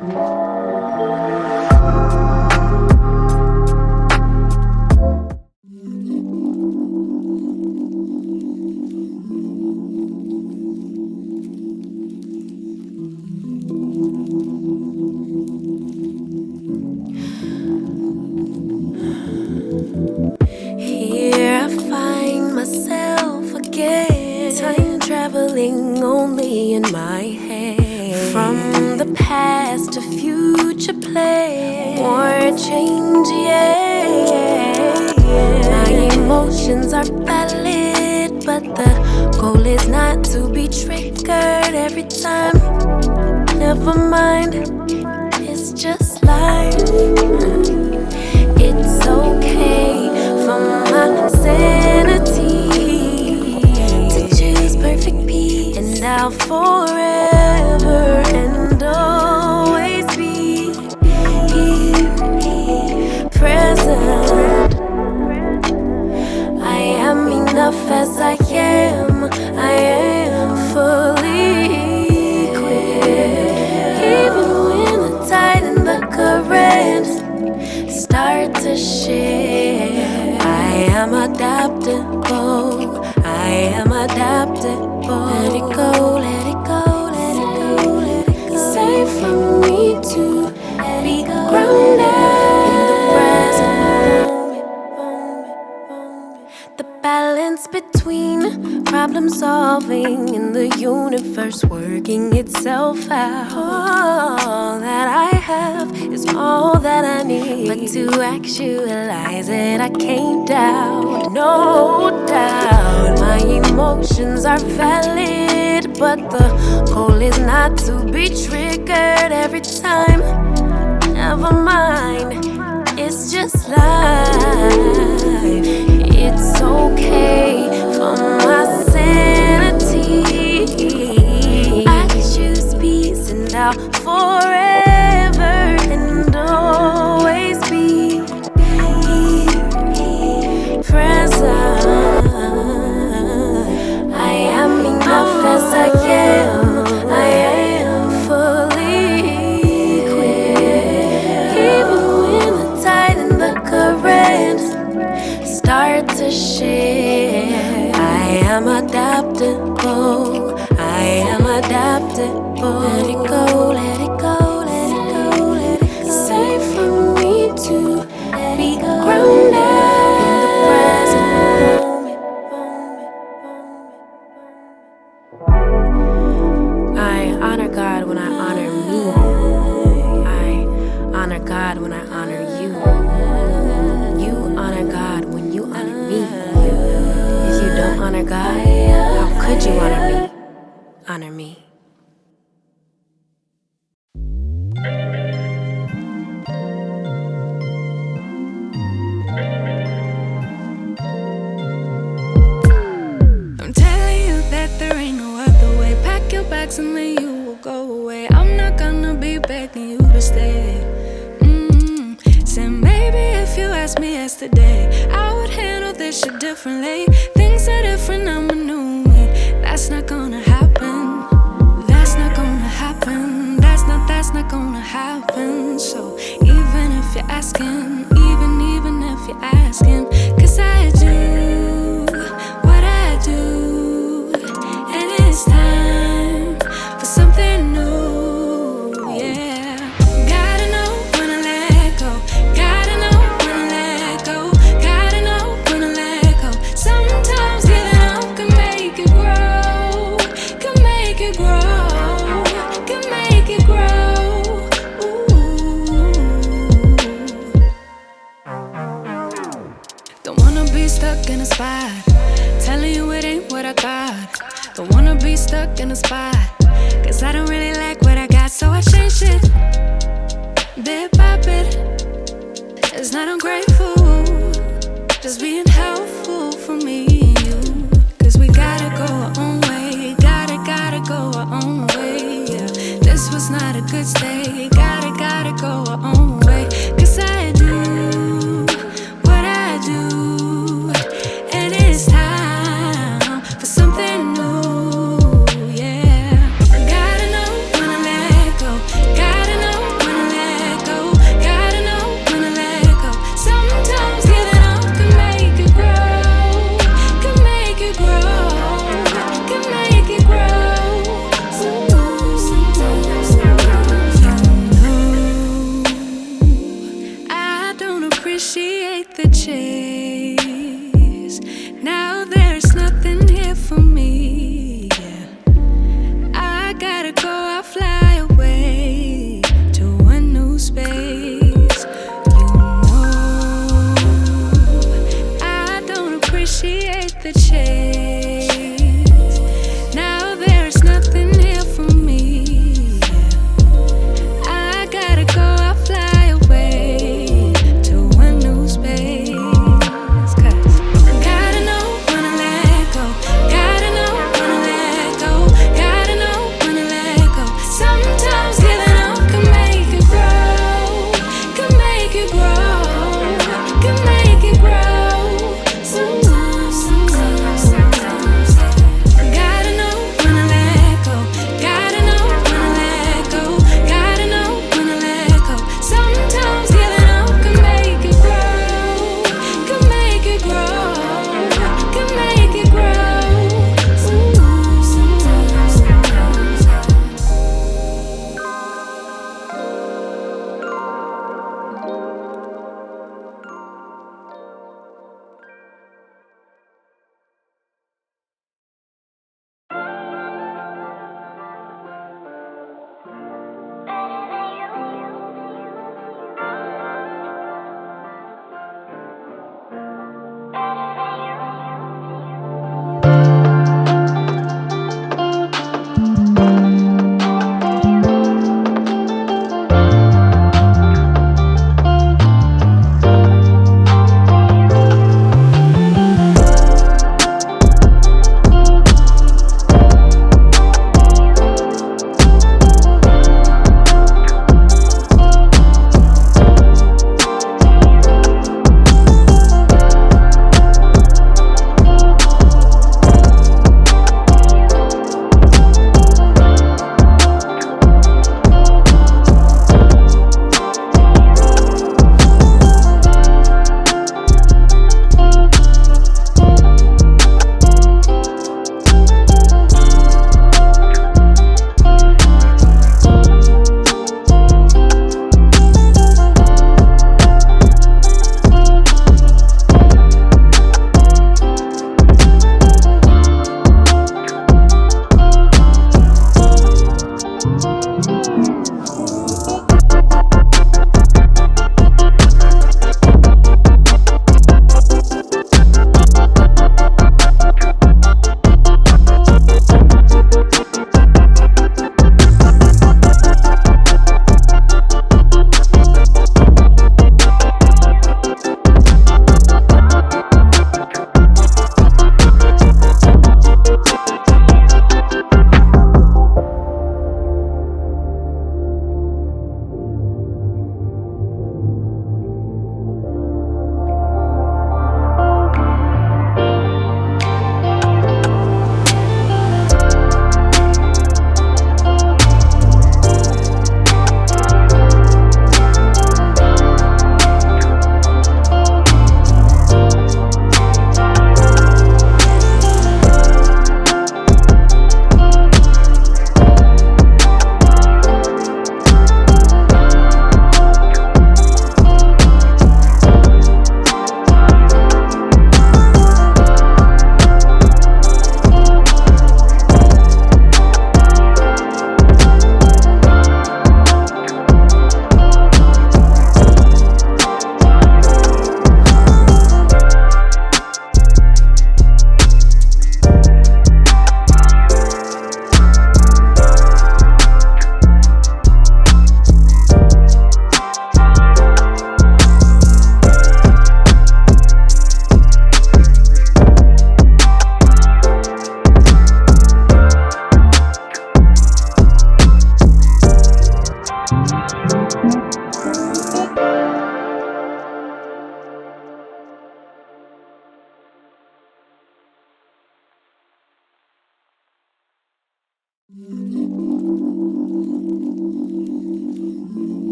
Here I find myself again, time traveling only in my head. From the past to future play, or change, yeah. My emotions are valid, but the goal is not to be triggered every time. Never mind, it's just life. It's okay for my sanity to choose perfect peace, and I'll forever and always be here, present. I am enough as I am. I am fully equipped, even when the tide and the current start to shift. I am adaptable. I am adaptable. Let it go, let it go, let it go, let it go. It's safe for me to be grounded in the present moment. The balance between problem solving and the universe working itself out. All that I have is all that I need, but to actualize it I can't doubt, no doubt. My emotions are valid, but the goal is not to be triggered every time. Never mind, it's just life. It's okay for my sanity. I choose peace, and I'll forever and always be here, present. I am enough as I am. I am fully equipped, even when the tide and the current start to shift. I am adaptable. I am adaptable. Let it go, let it go, let it go, let it go. It's safe for me to be grounded in the present moment. I honor God when I honor me. I honor God when I honor you. You honor God when you honor me. If you don't honor God, how could you honor me? Honor me. I'm telling you that there ain't no other way. Pack your bags and then you will go away. I'm not gonna be begging you to stay. Said maybe if you asked me yesterday, I would handle this shit differently. Things are different, I'm a new me. That's not gonna happen. That's not gonna happen. That's not gonna happen. So even if you're asking, even if you're asking, 'cause I do what I do, and it's time for something new, yeah. Gotta know when to let go. Gotta know when to let go. Gotta know when to let go. Sometimes giving up can make it grow. Can make it grow. Can make it grow. Ooh. Don't wanna be stuck in a spot, telling you it ain't what I thought. Don't wanna be stuck in a spot, 'cause I don't really like what I got, so I changed it bit by bit. It's not ungrateful, just being helpful for me and you. 'Cause we gotta go our own way. Gotta go our own way, yeah. This was not a good stay. Gotta go our own way. 'Cause I do what I do, and it's time for something new, yeah. Gotta know when to let go. Gotta know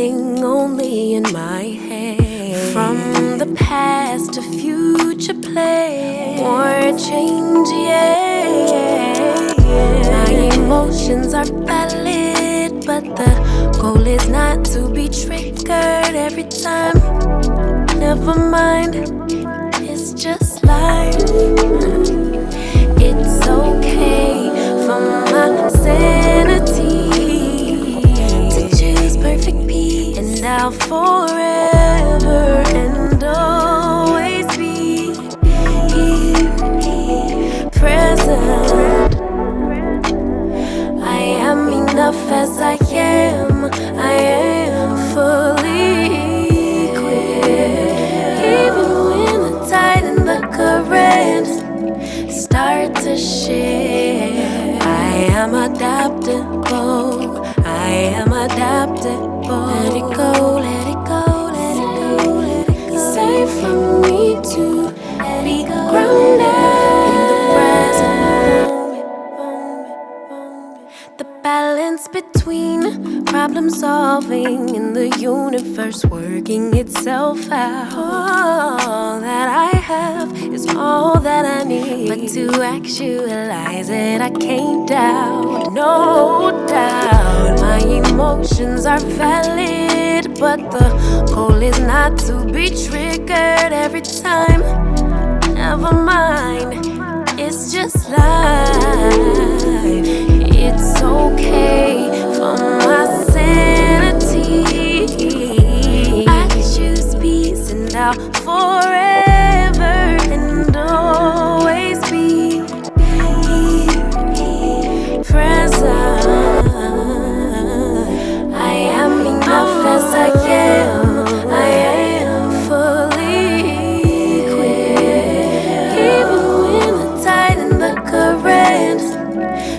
living only in my head. From the past to future play, more change, yeah. My emotions are valid, but the goal is not to be triggered every time. Never mind, it's just life. It's okay for my sanity to choose perfect peace, and I'll forever and always be here, present. I am enough as I am. I am fully equipped. Even when the tide and the current start to shift, I am adaptable. I am adaptable. Let it go, let it go, let it go, let it go. Safe for me to be grounded in the present moment. The balance between problem solving and the universe working itself out. All that I have is all that I need, but to actualize it I can't doubt, no doubt. My emotions are valid, but the goal is not to be triggered every time. Never mind, it's just life. It's okay for my sanity. I choose peace, and I'll forever and always be here, present. I am enough as I am. I am fully equipped. Even when the tide and the current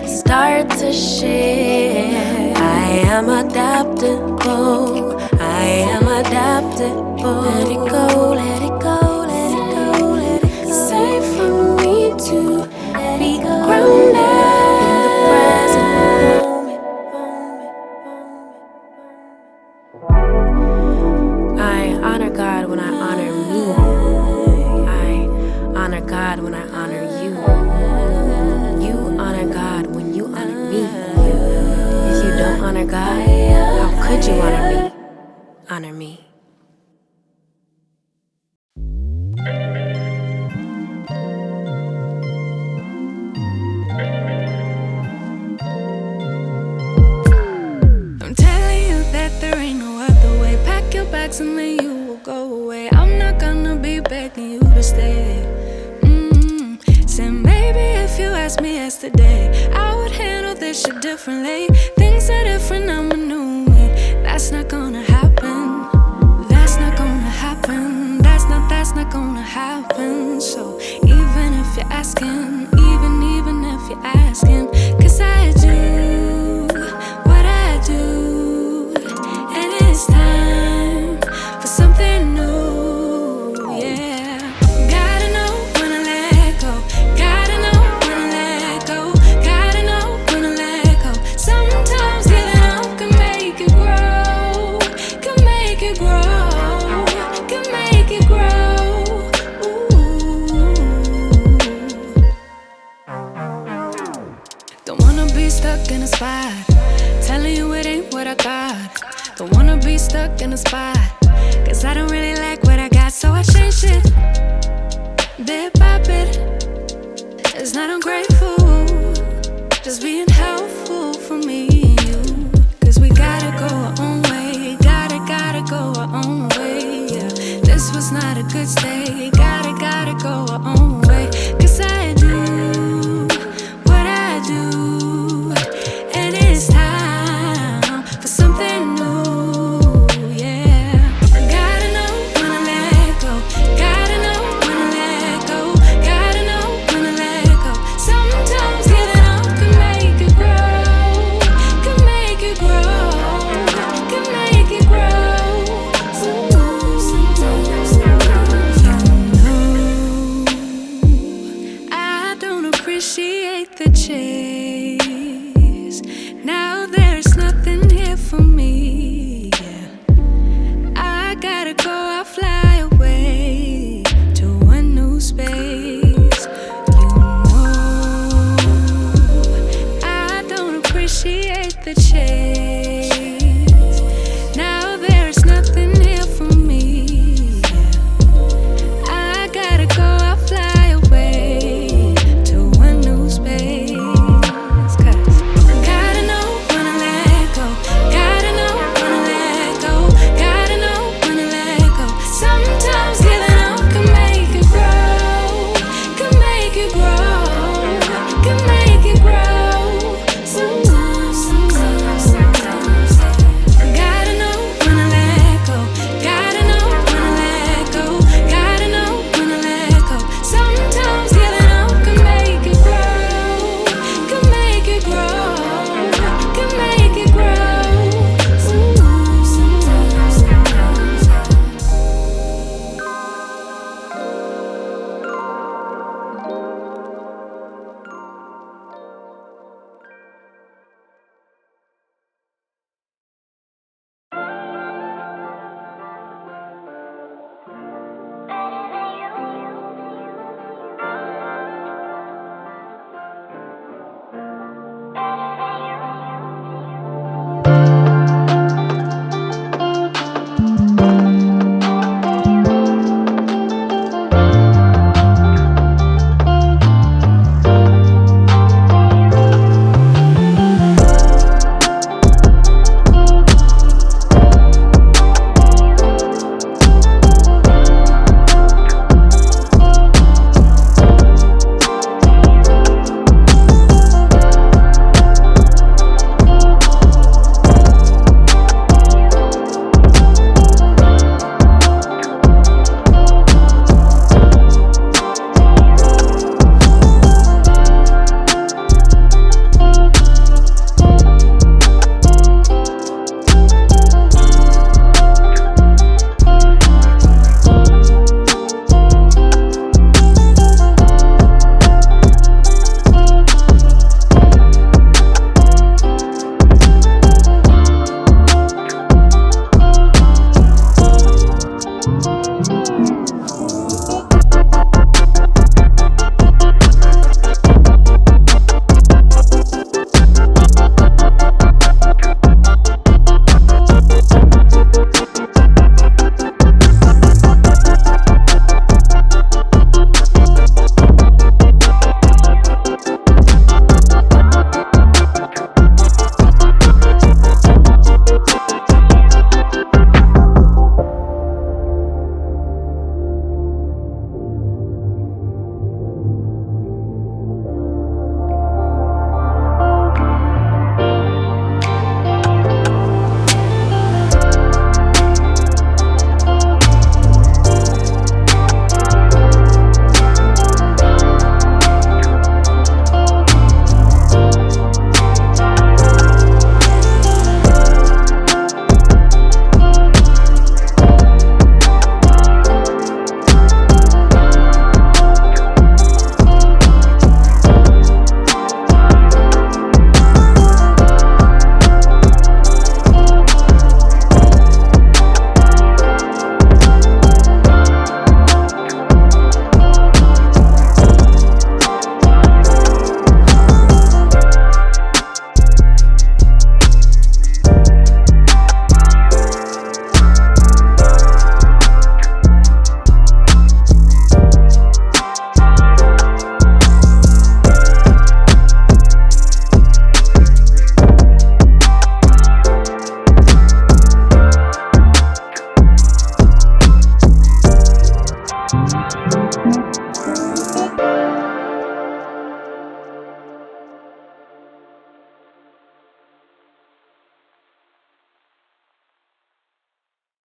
start to shift, I am adaptable. I am adaptable. Let it go, let it go, let it go, let it go. Safe for me to be grounded in the present moment. I honor God when I honor me. I honor God when I honor you. You honor God when you honor me. If you don't honor God, how could you honor me? Honor me. I'm telling you that there ain't no other way. Pack your bags and then you will go away. I'm not gonna be begging you to stay. Said maybe if you asked me yesterday, I would handle this shit differently. Things are different, I'm a new me. That's not gonna happen. That's not gonna happen. That's not gonna happen. So even if you're asking, even if you're asking, 'cause I do what I do, and it's time for something new, yeah. Gotta know when to let go. Gotta know when to let go. Gotta know when to let go. Sometimes giving up can make it grow. Can make it grow. Can make it grow. Ooh. Don't wanna be stuck in a spot, telling you it ain't what I got. Don't wanna be stuck in a spot, 'cause I don't really like what I got. So I changed it, bit by bit. It's not ungrateful, just being helpful for me and you. 'Cause we gotta go our own way. Gotta go our own way, yeah. This was not a good stay. Gotta go our own way. 'Cause I do what I do, and it's time for something new, yeah. Gotta know when to let go. Gotta know when to let go. Gotta know when to let go. Some appreciate the chase.